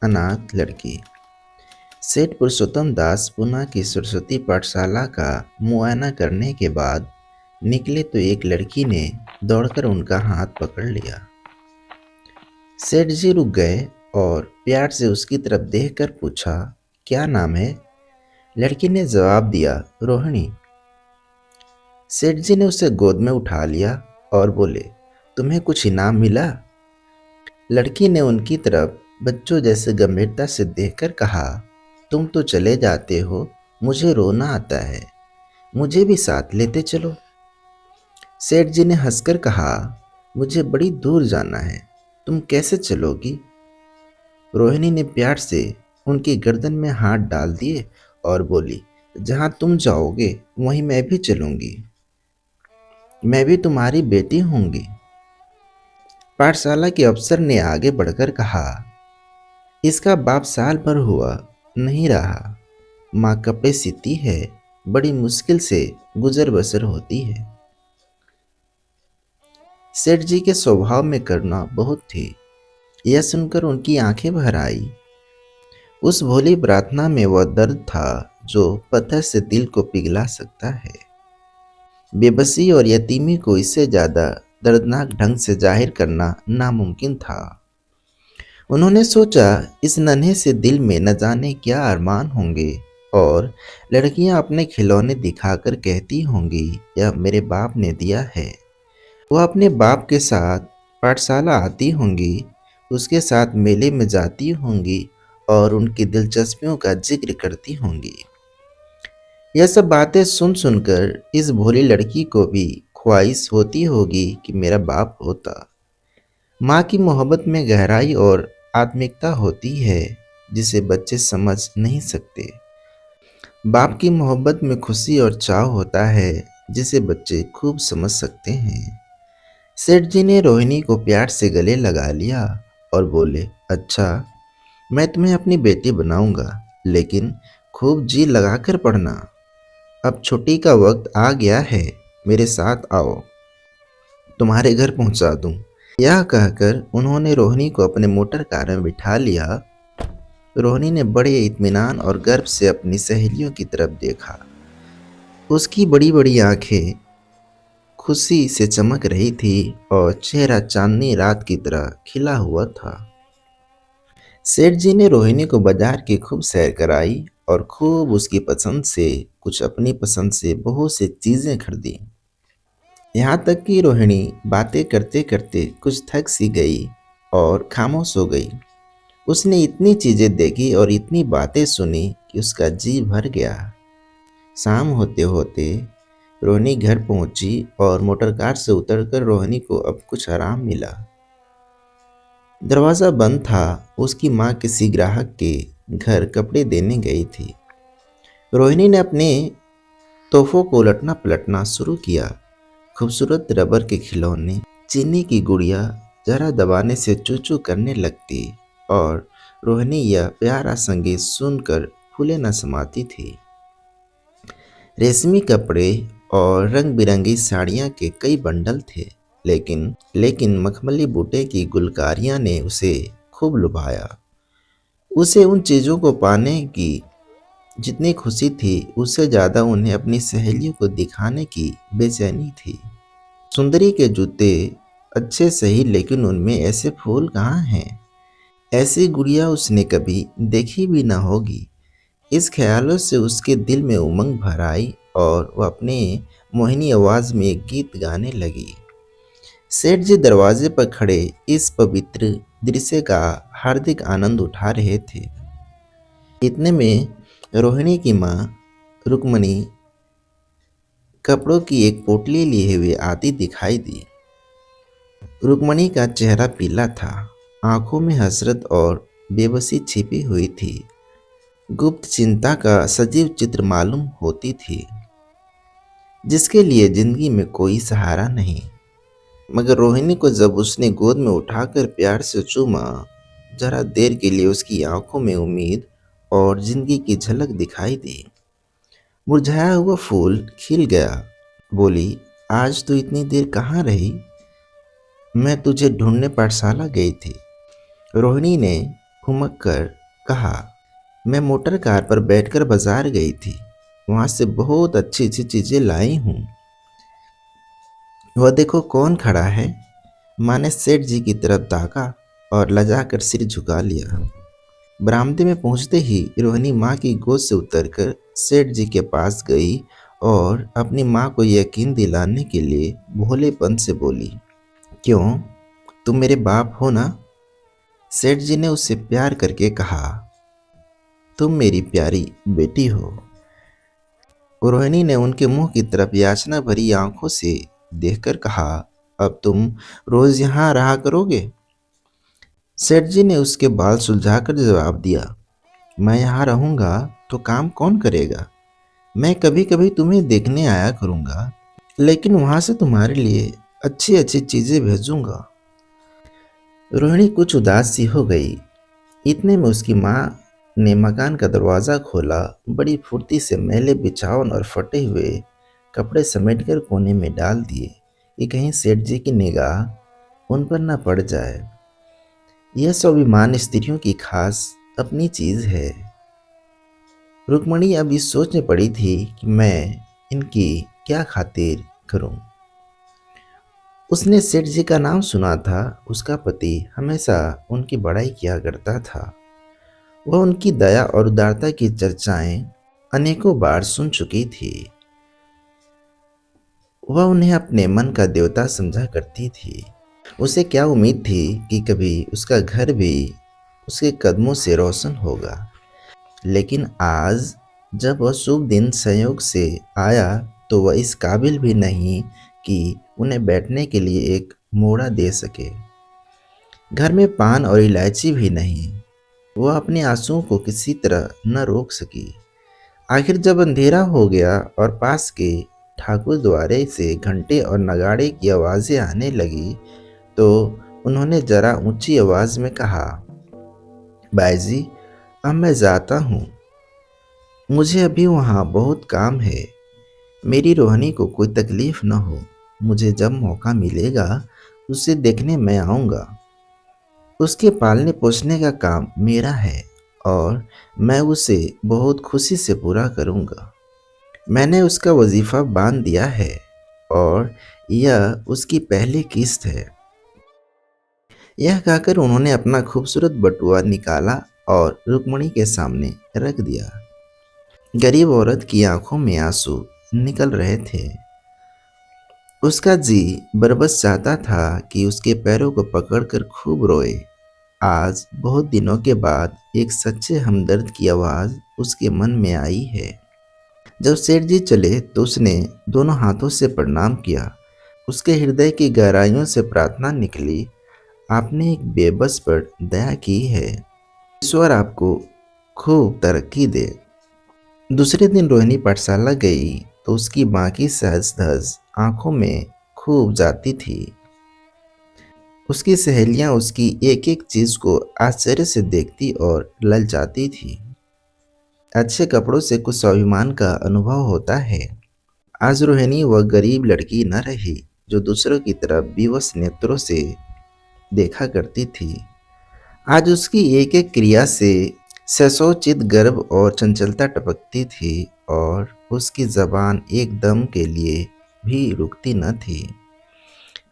अनाथ लड़की। सेठ पुरुषोत्तम दास पुणे की सरस्वती पाठशाला का मुआयना करने के बाद निकले तो एक लड़की ने दौड़कर उनका हाथ पकड़ लिया। सेठ जी रुक गए और प्यार से उसकी तरफ देखकर पूछा, क्या नाम है? लड़की ने जवाब दिया, रोहिणी। सेठ जी ने उसे गोद में उठा लिया और बोले, तुम्हें कुछ इनाम मिला? लड़की ने उनकी तरफ बच्चों जैसे गंभीरता से देखकर कहा, तुम तो चले जाते हो, मुझे रोना आता है, मुझे भी साथ लेते चलो। सेठ जी ने हंसकर कहा, मुझे बड़ी दूर जाना है, तुम कैसे चलोगी? रोहिणी ने प्यार से उनकी गर्दन में हाथ डाल दिए और बोली, जहां तुम जाओगे वहीं मैं भी चलूंगी, मैं भी तुम्हारी बेटी होंगी। पाठशाला के अफसर ने आगे बढ़कर कहा, इसका बाप साल भर हुआ नहीं रहा, माँ कपड़े सीती है, बड़ी मुश्किल से गुजर बसर होती है। सेठ जी के स्वभाव में करुणा बहुत थी। यह सुनकर उनकी आंखें भर आई। उस भोली प्रार्थना में वह दर्द था जो पत्थर से दिल को पिघला सकता है। बेबसी और यतीमी को इससे ज्यादा दर्दनाक ढंग से जाहिर करना नामुमकिन था। उन्होंने सोचा, इस नन्हे से दिल में न जाने क्या अरमान होंगे और लड़कियां अपने खिलौने दिखाकर कहती होंगी, यह मेरे बाप ने दिया है। वह अपने बाप के साथ पाठशाला आती होंगी, उसके साथ मेले में जाती होंगी और उनकी दिलचस्पियों का जिक्र करती होंगी। यह सब बातें सुन सुनकर इस भोली लड़की को भी ख्वाहिश होती होगी कि मेरा बाप होता। माँ की मोहब्बत में गहराई और आत्मिकता होती है जिसे बच्चे समझ नहीं सकते। बाप की मोहब्बत में खुशी और चाव होता है जिसे बच्चे खूब समझ सकते हैं। सेठ जी ने रोहिणी को प्यार से गले लगा लिया और बोले, अच्छा, मैं तुम्हें अपनी बेटी बनाऊंगा, लेकिन खूब जी लगाकर पढ़ना। अब छुट्टी का वक्त आ गया है, मेरे साथ आओ, तुम्हारे घर पहुंचा दूं। यह कहकर उन्होंने रोहिणी को अपने मोटर कार में बिठा लिया। रोहिणी ने बड़े इत्मीनान और गर्व से अपनी सहेलियों की तरफ देखा। उसकी बड़ी बड़ी आंखें खुशी से चमक रही थी और चेहरा चांदनी रात की तरह खिला हुआ था। सेठ जी ने रोहिणी को बाजार की खूब सैर कराई और खूब उसकी पसंद से कुछ अपनी पसंद से बहुत सी चीजें खरीदी। यहाँ तक कि रोहिणी बातें करते करते कुछ थक सी गई और खामोश हो गई। उसने इतनी चीजें देखी और इतनी बातें सुनी कि उसका जी भर गया। शाम होते होते रोहिणी घर पहुंची और मोटरकार से उतरकर रोहिणी को अब कुछ आराम मिला। दरवाजा बंद था। उसकी माँ किसी ग्राहक के घर कपड़े देने गई थी। रोहिणी ने अपने तोहफों को उलटना पलटना शुरू किया। खूबसूरत रबर के खिलौने, चीनी की गुड़िया जरा दबाने से चू चू करने लगती और रोहिणी यह प्यारा संगीत सुनकर फूले न समाती थी। रेशमी कपड़े और रंग बिरंगी साड़ियाँ के कई बंडल थे, लेकिन मखमली बूटे की गुलकारियाँ ने उसे खूब लुभाया। उसे उन चीज़ों को पाने की जितनी खुशी थी, उससे ज़्यादा उन्हें अपनी सहेलियों को दिखाने की बेचैनी थी। सुंदरी के जूते अच्छे सही, लेकिन उनमें ऐसे फूल कहाँ हैं? ऐसी गुड़िया उसने कभी देखी भी ना होगी। इस ख्यालों से उसके दिल में उमंग भर आई और वह अपने मोहिनी आवाज में एक गीत गाने लगी। सेठ जी दरवाजे पर खड़े इस पवित्र दृश्य का हार्दिक आनंद उठा रहे थे। इतने में रोहिणी की माँ रुक्मणी कपड़ों की एक पोटली लिए हुए आती दिखाई दी। रुक्मणी का चेहरा पीला था, आंखों में हसरत और बेबसी छिपी हुई थी। गुप्त चिंता का सजीव चित्र मालूम होती थी, जिसके लिए जिंदगी में कोई सहारा नहीं। मगर रोहिणी को जब उसने गोद में उठाकर प्यार से चूमा, जरा देर के लिए उसकी आंखों में उम्मीद और जिंदगी की झलक दिखाई दी। मुरझाया हुआ फूल खिल गया। बोली, आज तो इतनी देर कहाँ रही? मैं तुझे ढूंढने पाठशाला गई थी। रोहिणी ने हुमक कर कहा, मैं मोटर कार पर बैठकर बाजार गई थी। वहां से बहुत अच्छी अच्छी चीजें लाई हूँ। वह देखो कौन खड़ा है। माँ ने सेठ जी की तरफ ताका और लजाकर सिर झुका लिया। बरामदे में पहुंचते ही रोहिणी माँ की गोद से उतरकर सेठ जी के पास गई और अपनी माँ को यकीन दिलाने के लिए भोलेपन से बोली, क्यों, तुम मेरे बाप हो ना? सेठ जी ने उससे प्यार करके कहा, तुम मेरी प्यारी बेटी हो। रोहिणी ने उनके मुंह की तरफ याचना भरी आंखों से देखकर कहा, अब तुम रोज यहाँ रहा करोगे? सेठ जी ने उसके बाल सुलझाकर जवाब दिया, मैं यहाँ रहूंगा तो काम कौन करेगा? मैं कभी कभी तुम्हें देखने आया करूंगा, लेकिन वहां से तुम्हारे लिए अच्छी अच्छी चीजें भेजूंगा। रोहिणी कुछ उदास सी हो गई। इतने में उसकी माँ ने मकान का दरवाज़ा खोला। बड़ी फुर्ती से मैले बिछावन और फटे हुए कपड़े समेटकर कोने में डाल दिए कि कहीं सेठ जी की निगाह उन पर न पड़ जाए। यह स्वाभिमान स्त्रियों की खास अपनी चीज़ है। रुक्मणी अब इस सोच में पड़ी थी कि मैं इनकी क्या खातिर करूं। उसने सेठ जी का नाम सुना था। उसका पति हमेशा उनकी बड़ाई किया करता था। वह उनकी दया और उदारता की चर्चाएं अनेकों बार सुन चुकी थी। वह उन्हें अपने मन का देवता समझा करती थी। उसे क्या उम्मीद थी कि कभी उसका घर भी उसके कदमों से रोशन होगा। लेकिन आज जब वह शुभ दिन संयोग से आया तो वह इस काबिल भी नहीं कि उन्हें बैठने के लिए एक मोड़ा दे सके। घर में पान और इलायची भी नहीं। वह अपने आंसुओं को किसी तरह न रोक सकी। आखिर जब अंधेरा हो गया और पास के ठाकुर द्वारे से घंटे और नगाड़े की आवाजें आने लगी तो उन्होंने जरा ऊंची आवाज में कहा, बाईजी, अब मैं जाता हूँ। मुझे अभी वहाँ बहुत काम है। मेरी रोहनी को कोई तकलीफ न हो। मुझे जब मौका मिलेगा उसे देखने मैं आऊँगा। उसके पालने पोसने का काम मेरा है और मैं उसे बहुत खुशी से पूरा करूँगा। मैंने उसका वजीफ़ा बांध दिया है और यह उसकी पहली किस्त है। यह कहकर उन्होंने अपना खूबसूरत बटुआ निकाला और रुक्मणी के सामने रख दिया। गरीब औरत की आंखों में आंसू निकल रहे थे। उसका जी बरबस चाहता था कि उसके पैरों को पकड़कर खूब रोए। आज बहुत दिनों के बाद एक सच्चे हमदर्द की आवाज़ उसके मन में आई है। जब सेठ जी चले तो उसने दोनों हाथों से प्रणाम किया। उसके हृदय की गहराइयों से प्रार्थना निकली, आपने एक बेबस पर दया की है। ईश्वर आपको खूब तरक्की दे। दूसरे दिन रोहिणी पाठशाला गई तो उसकी माँ की सहज धज आंखों में खूब जाती थी। उसकी सहेलियां उसकी एक एक चीज को आश्चर्य से देखती और ललचाती थी। अच्छे कपड़ों से कुछ स्वाभिमान का अनुभव होता है। आज रोहिणी वह गरीब लड़की न रही जो दूसरों की तरफ विवश नेत्रों से देखा करती थी। आज उसकी एक एक क्रिया से ससोचित गर्व और चंचलता टपकती थी और उसकी जबान एक दम के लिए भी रुकती न थी।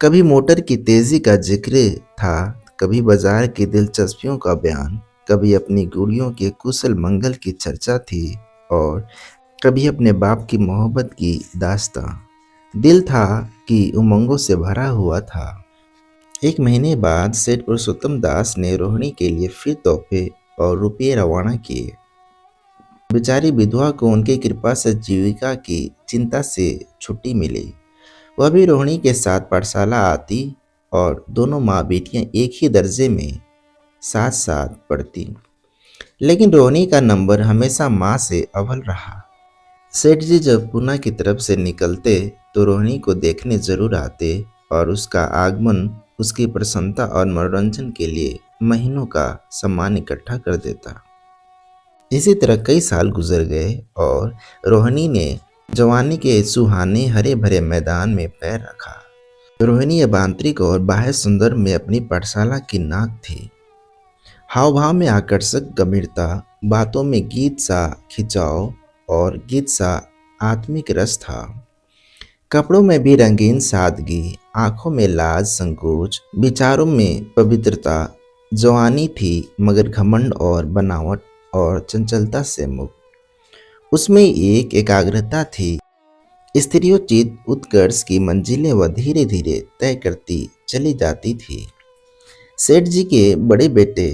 कभी मोटर की तेजी का जिक्र था, कभी बाजार की दिलचस्पियों का बयान, कभी अपनी गुड़ियों के कुशल मंगल की चर्चा थी और कभी अपने बाप की मोहब्बत की दास्तां। दिल था कि उमंगों से भरा हुआ था। एक महीने बाद सेठ पुरुषोत्तम दास ने रोहिणी के लिए फिर तोहफे और रुपये रवाना किए। बेचारी विधवा को उनकी कृपा से जीविका की चिंता से छुट्टी मिली। वह भी रोहिणी के साथ पाठशाला आती और दोनों माँ बेटियां एक ही दर्जे में साथ साथ पढ़ती। लेकिन रोहिणी का नंबर हमेशा माँ से अव्वल रहा। सेठ जी जब पूना की तरफ से निकलते तो रोहिणी को देखने जरूर आते और उसका आगमन उसकी प्रसन्नता और मनोरंजन के लिए महीनों का सामान इकट्ठा कर देता। इसी तरह कई साल गुजर गए और रोहिणी ने जवानी के सुहाने हरे भरे मैदान में पैर रखा। रोहिणी अब आंतरिक और बाह्य सुंदर में अपनी पाठशाला की नाक थी। हाव भाव में आकर्षक गंभीरता, बातों में गीत सा खिंचाव और गीत सा आत्मिक रस था। कपड़ों में भी रंगीन सादगी, आंखों में लाज संकोच, विचारों में पवित्रता। जवानी थी मगर घमंड और बनावट और चंचलता से मुक्त। उसमें एक एकाग्रता थी। स्त्रियोचित उत्कर्ष की मंजिलें वह धीरे धीरे तय करती चली जाती थी। सेठ जी के बड़े बेटे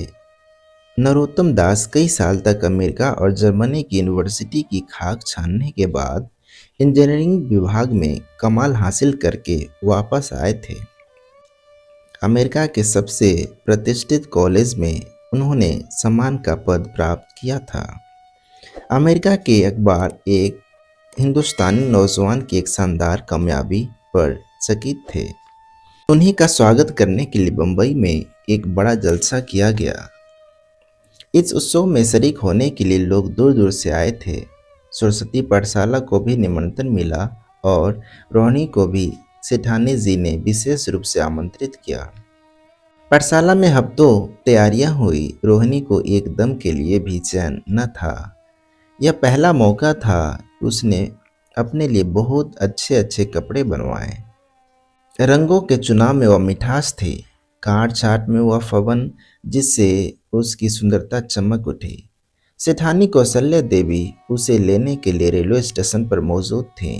नरोत्तम दास कई साल तक अमेरिका और जर्मनी की यूनिवर्सिटी की खाक छानने के बाद इंजीनियरिंग विभाग में कमाल हासिल करके वापस आए थे। अमेरिका के सबसे प्रतिष्ठित कॉलेज में उन्होंने सम्मान का पद प्राप्त किया था। अमेरिका के अखबार एक हिंदुस्तानी नौजवान की एक शानदार कामयाबी पर चकित थे। उन्हीं का स्वागत करने के लिए बंबई में एक बड़ा जलसा किया गया। इस उत्सव में शरीक होने के लिए लोग दूर दूर से आए थे। सरस्वती पाठशाला को भी निमंत्रण मिला और रोहिणी को भी सेठानी जी ने विशेष रूप से आमंत्रित किया। पाठशाला में हफ्तों तैयारियां हुई। रोहिणी को एक दम के लिए भी चैन न था। यह पहला मौका था उसने अपने लिए बहुत अच्छे अच्छे कपड़े बनवाए। रंगों के चुनाव में वह मिठास थी, काट छाट में वह फवन जिससे उसकी सुंदरता चमक उठी। सेठानी कौशल्या देवी उसे लेने के लिए रेलवे स्टेशन पर मौजूद थी।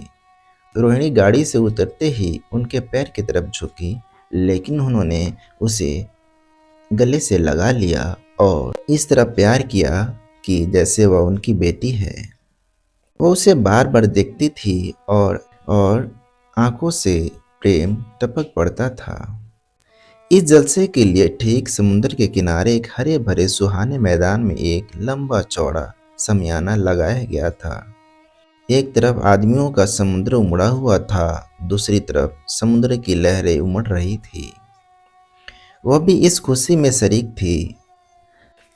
रोहिणी गाड़ी से उतरते ही उनके पैर की तरफ झुकी, लेकिन उन्होंने उसे गले से लगा लिया और इस तरह प्यार किया कि जैसे वह उनकी बेटी है। वो उसे बार बार देखती थी और आंखों से प्रेम टपक पड़ता था। इस जलसे के लिए ठीक समुद्र के किनारे एक हरे भरे सुहाने मैदान में एक लंबा चौड़ा शमियाना लगाया गया था। एक तरफ आदमियों का समुद्र उमड़ा हुआ था, दूसरी तरफ समुद्र की लहरें उमड़ रही थी। वह भी इस खुशी में शरीक थी।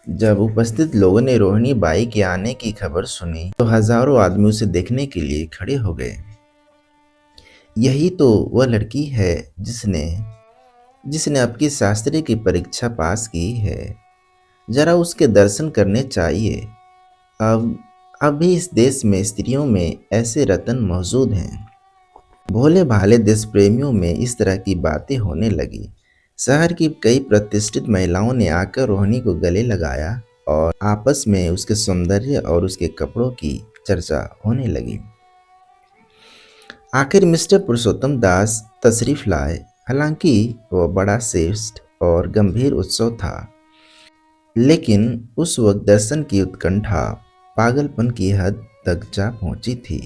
जब उपस्थित लोगों ने रोहिणी बाई के आने की खबर सुनी तो हजारों आदमी उसे देखने के लिए खड़े हो गए। यही तो वह लड़की है जिसने जिसने आपकी शास्त्री की परीक्षा पास की है। जरा उसके दर्शन करने चाहिए। अब भी इस देश में स्त्रियों में ऐसे रतन मौजूद हैं। भोले भाले देश प्रेमियों में इस तरह की बातें होने लगी। शहर की कई प्रतिष्ठित महिलाओं ने आकर रोहिणी को गले लगाया और आपस में उसके सौंदर्य और उसके कपड़ों की चर्चा होने लगी। आखिर मिस्टर पुरुषोत्तम दास तशरीफ लाए। हालांकि वह बड़ा श्रेष्ठ और गंभीर उत्सव था, लेकिन उस वक्त दर्शन की उत्कंठा पागलपन की हद तक जा पहुंची थी।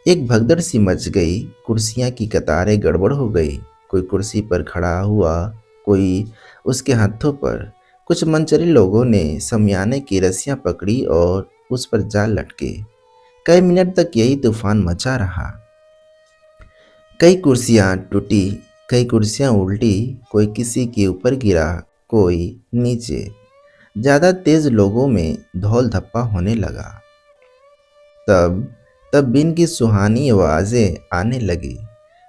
एक भगदड़ सी मच गई। कुर्सियां की कतारें गड़बड़ हो गई। कोई कुर्सी पर खड़ा हुआ, कोई उसके हाथों पर। कुछ मनचले लोगों ने शमियाने की रस्सियां पकड़ी और उस पर जाल लटके। कई मिनट तक यही तूफान मचा रहा। कई कुर्सियां टूटी, कई कुर्सियां उल्टी, कोई किसी के ऊपर गिरा, कोई नीचे। ज्यादा तेज लोगों में धौल धप्पा होने लगा। तब तब बिन की सुहानी आवाजें आने लगी।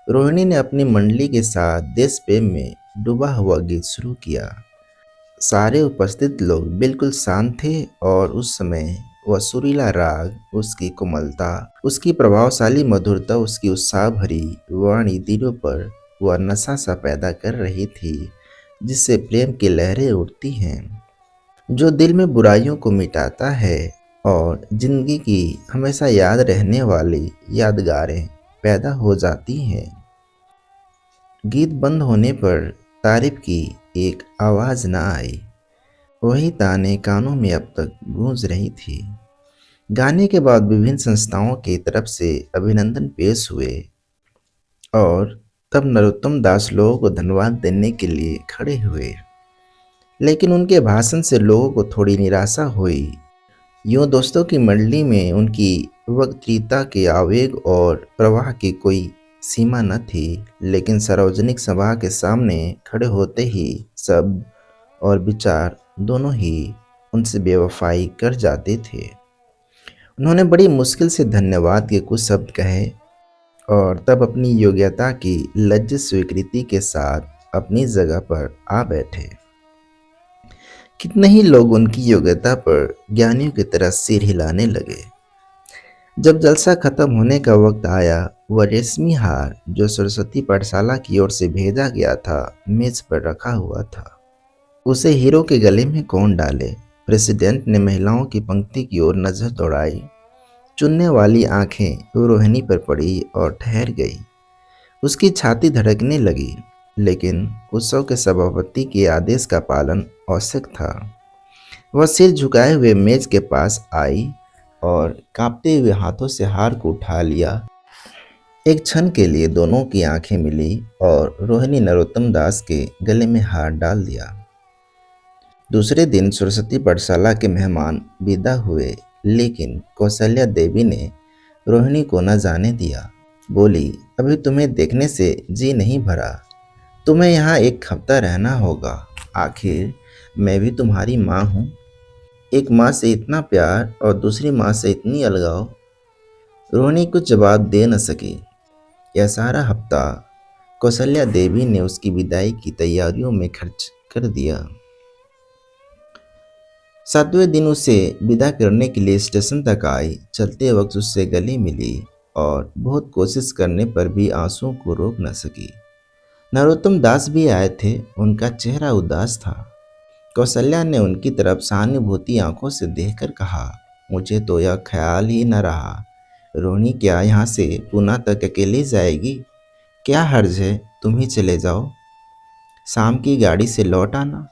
रोहिणी ने अपनी मंडली के साथ देश प्रेम में डूबा हुआ गीत शुरू किया। सारे उपस्थित लोग बिल्कुल शांत थे और उस समय वह सुरीला राग, उसकी कोमलता, उसकी प्रभावशाली मधुरता, उसकी उत्साह भरी वाणी दिलों पर वह नशा सा पैदा कर रही थी जिससे प्रेम की लहरें उठती हैं, जो दिल में बुराइयों को मिटाता है और जिंदगी की हमेशा याद रहने वाली यादगारें पैदा हो जाती हैं। गीत बंद होने पर तारीफ की एक आवाज न आई। वही ताने कानों में अब तक गूंज रही थी। गाने के बाद विभिन्न संस्थाओं की तरफ से अभिनंदन पेश हुए और तब नरोत्तम दास लोगों को धन्यवाद देने के लिए खड़े हुए, लेकिन उनके भाषण से लोगों को थोड़ी निराशा हुई। यूं दोस्तों की मंडली में उनकी वक्तृता के आवेग और प्रवाह की कोई सीमा न थी, लेकिन सार्वजनिक सभा के सामने खड़े होते ही शब्द और विचार दोनों ही उनसे बेवफाई कर जाते थे। उन्होंने बड़ी मुश्किल से धन्यवाद के कुछ शब्द कहे और तब अपनी योग्यता की लज्जित स्वीकृति के साथ अपनी जगह पर आ बैठे। कितने ही लोग उनकी योग्यता पर ज्ञानियों की तरह सिर हिलाने लगे। जब जलसा खत्म होने का वक्त आया, वह रेशमी हार जो सरस्वती पाठशाला की ओर से भेजा गया था, मेज पर रखा हुआ था। उसे हीरो के गले में कौन डाले? प्रेसिडेंट ने महिलाओं की पंक्ति की ओर नजर दौड़ाई। चुनने वाली आंखें रोहिणी पर पड़ी और ठहर गई। उसकी छाती धड़कने लगी, लेकिन उत्सव के सभापति के आदेश का पालन आवश्यक था। वह सिर झुकाए हुए मेज के पास आई और कांपते हुए हाथों से हार को उठा लिया। एक क्षण के लिए दोनों की आंखें मिली और रोहिणी नरोत्तम दास के गले में हार डाल दिया। दूसरे दिन सरस्वती पाठशाला के मेहमान विदा हुए, लेकिन कौशल्या देवी ने रोहिणी को न जाने दिया। बोली, अभी तुम्हें देखने से जी नहीं भरा। तुम्हें यहाँ एक हफ्ता रहना होगा। आखिर मैं भी तुम्हारी माँ हूँ। एक माँ से इतना प्यार और दूसरी माँ से इतनी अलगाव। रोहिणी कुछ जवाब दे न सकी। यह सारा हफ्ता कौशल्या देवी ने उसकी विदाई की तैयारियों में खर्च कर दिया। 7वें दिन उसे विदा करने के लिए स्टेशन तक आई। चलते वक्त उससे गले मिली और बहुत कोशिश करने पर भी आंसुओं को रोक न सकी। नरोत्तम दास भी आए थे। उनका चेहरा उदास था। कौशल्या ने उनकी तरफ सहानुभूति आंखों से देखकर कहा, मुझे तो यह ख्याल ही न रहा। रोहिणी क्या यहाँ से पूना तक अकेली जाएगी? क्या हर्ज है, तुम ही चले जाओ। शाम की गाड़ी से लौट आना।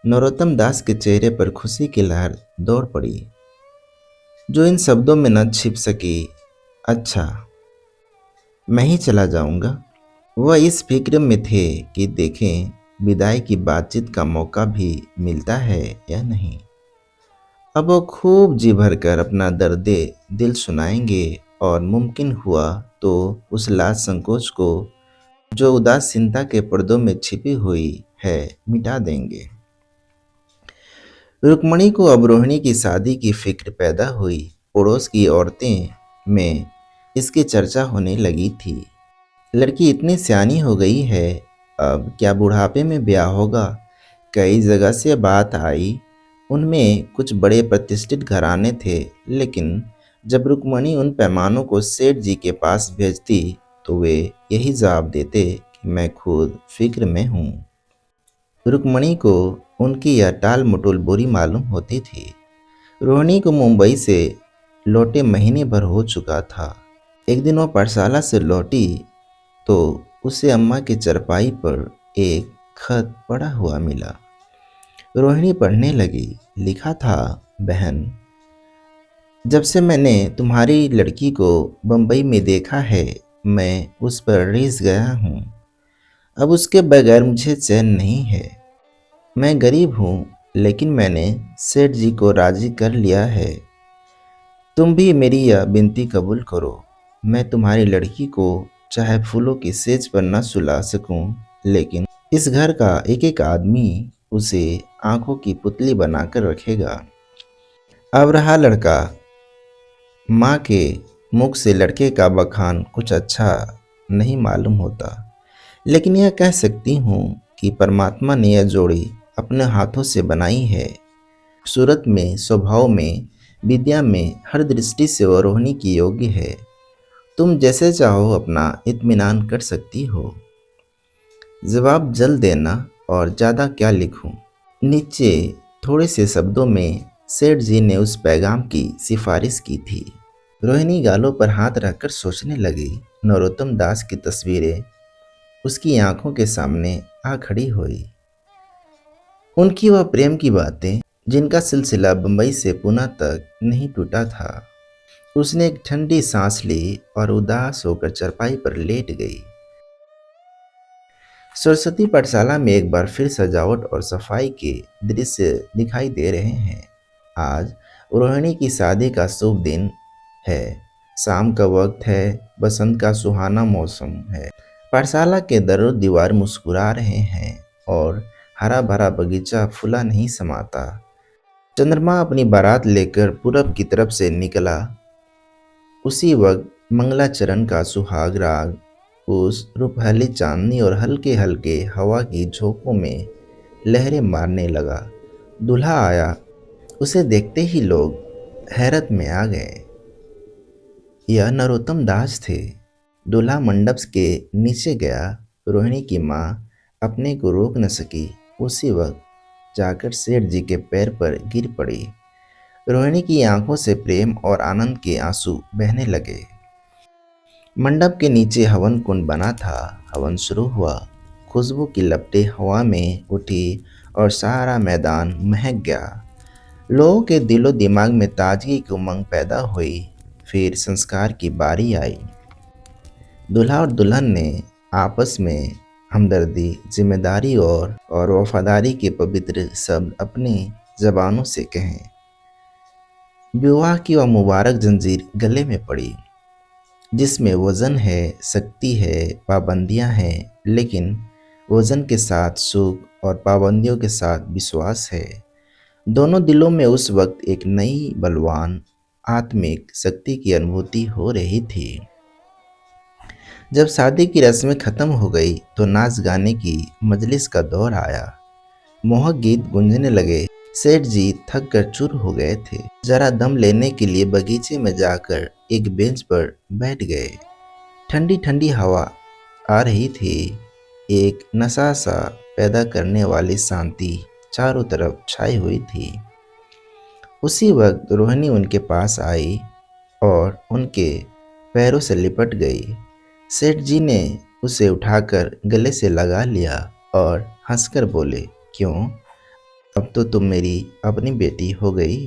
नरोत्तम दास के चेहरे पर खुशी की लहर दौड़ पड़ी, जो इन शब्दों में न छिप सकी। अच्छा, मैं ही चला जाऊंगा। वह इस फिक्र में थे कि देखें विदाई की बातचीत का मौका भी मिलता है या नहीं। अब वो खूब जी भर कर अपना दर्द दिल सुनाएंगे और मुमकिन हुआ तो उस लाज संकोच को जो उदासीनता के पर्दों में छिपी हुई है मिटा देंगे। रुक्मणी को अब रोहिणी की शादी की फिक्र पैदा हुई। पड़ोस की औरतें में इसकी चर्चा होने लगी थी। लड़की इतनी सियानी हो गई है, अब क्या बुढ़ापे में ब्याह होगा? कई जगह से बात आई। उनमें कुछ बड़े प्रतिष्ठित घराने थे, लेकिन जब रुक्मणी उन पैमानों को सेठ जी के पास भेजती तो वे यही जवाब देते कि मैं खुद फिक्र में हूँ। रुक्मणी को उनकी यह टाल मटोल बुरी मालूम होती थी। रोहिणी को मुंबई से लौटे महीने भर हो चुका था। एक दिन वह पाठशाला से लौटी तो उसे अम्मा के चरपाई पर एक खत पड़ा हुआ मिला। रोहिणी पढ़ने लगी। लिखा था, बहन, जब से मैंने तुम्हारी लड़की को बम्बई में देखा है, मैं उस पर रिझ गया हूँ। अब उसके बगैर मुझे चैन नहीं है। मैं गरीब हूँ, लेकिन मैंने सेठ जी को राजी कर लिया है। तुम भी मेरी यह विनती कबूल करो। मैं तुम्हारी लड़की को चाहे फूलों की सेज पर न सुला सकूं, लेकिन इस घर का एक एक आदमी उसे आंखों की पुतली बनाकर रखेगा। अब रहा लड़का, माँ के मुख से लड़के का बखान कुछ अच्छा नहीं मालूम होता, लेकिन यह कह सकती हूँ कि परमात्मा ने यह जोड़ी अपने हाथों से बनाई है। सूरत में, स्वभाव में, विद्या में, हर दृष्टि से वह रोहिणी की योग्य है। तुम जैसे चाहो अपना इत्मीनान कर सकती हो। जवाब जल्द देना और ज़्यादा क्या लिखूं। नीचे थोड़े से शब्दों में सेठ जी ने उस पैगाम की सिफारिश की थी। रोहिणी गालों पर हाथ रखकर सोचने लगी। नरोत्तम दास की तस्वीरें उसकी आंखों के सामने आ खड़ी हुई। उनकी वह प्रेम की बातें जिनका सिलसिला बंबई से पुणे तक नहीं टूटा था। उसने एक ठंडी सांस ली और उदास होकर चरपाई पर लेट गई। सरस्वती पाठशाला में एक बार फिर सजावट और सफाई के दृश्य दिखाई दे रहे हैं। आज रोहिणी की शादी का शुभ दिन है। शाम का वक्त है। बसंत का सुहाना मौसम है। पाठशाला के दरों दीवार मुस्कुरा रहे हैं और हरा भरा बगीचा फूला नहीं समाता। चंद्रमा अपनी बारात लेकर पूरब की तरफ से निकला। उसी वक्त मंगलाचरण का सुहाग राग उस रूपहली चांदनी और हल्के हल्के हवा की झोंकों में लहरें मारने लगा। दूल्हा आया। उसे देखते ही लोग हैरत में आ गए। यह नरोत्तम दास थे। दूल्हा मंडप के नीचे गया। रोहिणी की माँ अपने को रोक न सकी। उसी वक्त जाकर सेठ जी के पैर पर गिर पड़ी। रोहिणी की आंखों से प्रेम और आनंद के आंसू बहने लगे। मंडप के नीचे हवन कुंड बना था। हवन शुरू हुआ। खुशबू की लपटें हवा में उठी और सारा मैदान महक गया। लोगों के दिलो दिमाग में ताजगी की उमंग पैदा हुई। फिर संस्कार की बारी आई। दूल्हा और दुल्हन ने आपस में हमदर्दी, जिम्मेदारी और वफादारी के पवित्र शब्द अपनी जबानों से कहे। विवाह की वह मुबारक जंजीर गले में पड़ी, जिसमें वजन है, शक्ति है, पाबंदियां हैं, लेकिन वजन के साथ सुख और पाबंदियों के साथ विश्वास है। दोनों दिलों में उस वक्त एक नई बलवान आत्मिक शक्ति की अनुभूति हो रही थी। जब शादी की रस्में खत्म हो गई तो नाच गाने की मजलिस का दौर आया। मोहक गीत गूंजने लगे। सेठ जी थक कर चूर हो गए थे। जरा दम लेने के लिए बगीचे में जाकर एक बेंच पर बैठ गए। ठंडी ठंडी हवा आ रही थी। एक नशा सा पैदा करने वाली शांति चारों तरफ छाई हुई थी। उसी वक्त रोहिणी उनके पास आई और उनके पैरों से लिपट गई। सेठ जी ने उसे उठाकर गले से लगा लिया और हंसकर बोले, क्यों, अब तो तुम मेरी अपनी बेटी हो गई।